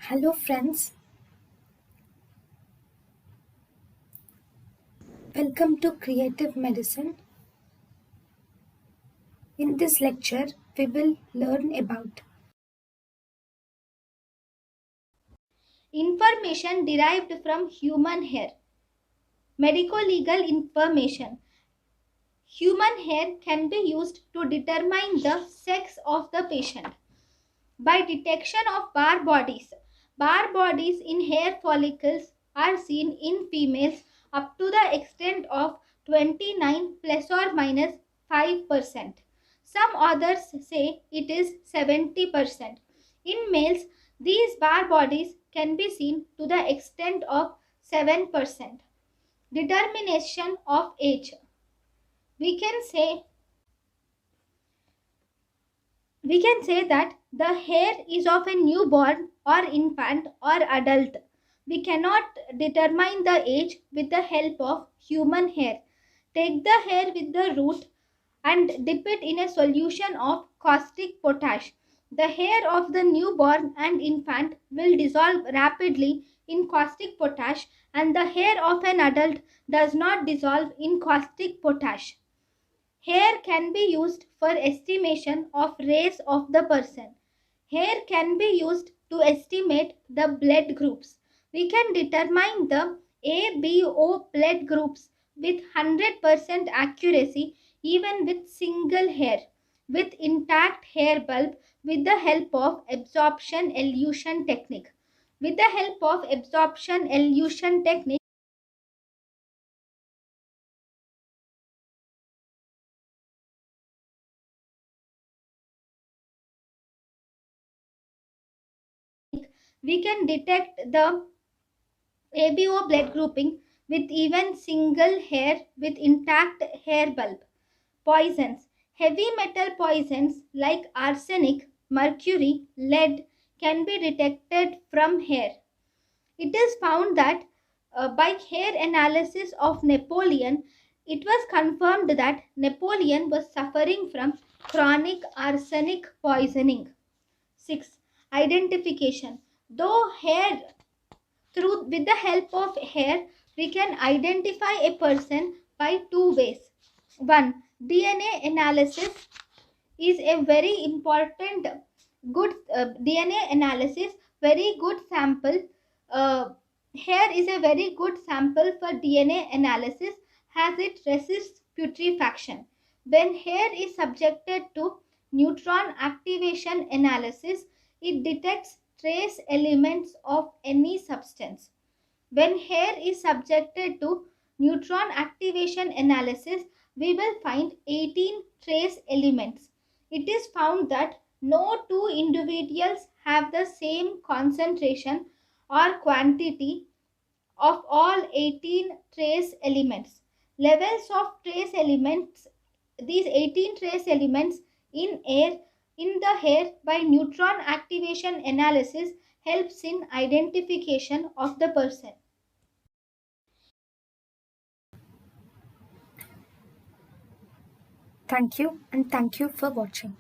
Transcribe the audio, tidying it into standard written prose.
Hello, friends. Welcome to Creative Medicine. In this lecture, we will learn about Information derived from human hair. Medico-legal information. Human hair can be used to determine the sex of the patient by detection of bar bodies. Bar bodies in hair follicles are seen in females up to the extent of 29 plus or minus 5%. Some authors say it is 70%. In males, these bar bodies can be seen to the extent of 7%. Determination of age. We can say we can say that the hair is of a newborn or infant or adult. We cannot determine the age with the help of human hair. Take the hair with the root and dip it in a solution of caustic potash. The hair of the newborn and infant will dissolve rapidly in caustic potash, and the hair of an adult does not dissolve in caustic potash. Hair can be used for estimation of race of the person. Hair can be used to estimate the blood groups. We can determine the ABO blood groups with 100% accuracy even with single hair, with intact hair bulb with the help of absorption elution technique. With the help of absorption elution technique, we can detect the ABO blood grouping with even single hair with intact hair bulb. Poisons. Heavy metal poisons like arsenic, mercury, lead can be detected from hair. It is found that by hair analysis of Napoleon, it was confirmed that Napoleon was suffering from chronic arsenic poisoning. 6. Identification. Though hair with the help of hair, we can identify a person by two ways. One, DNA analysis is a very important good DNA analysis, very good sample. Uh, Hair is a very good sample for DNA analysis as it resists putrefaction. When hair is subjected to neutron activation analysis, it detects trace elements of any substance. When hair is subjected to neutron activation analysis, we will find 18 trace elements. It is found that no two individuals have the same concentration or quantity of all 18 trace elements. Levels of trace elements, these 18 trace elements in the hair by neutron activation analysis helps in identification of the person. thank you and thank you for watching.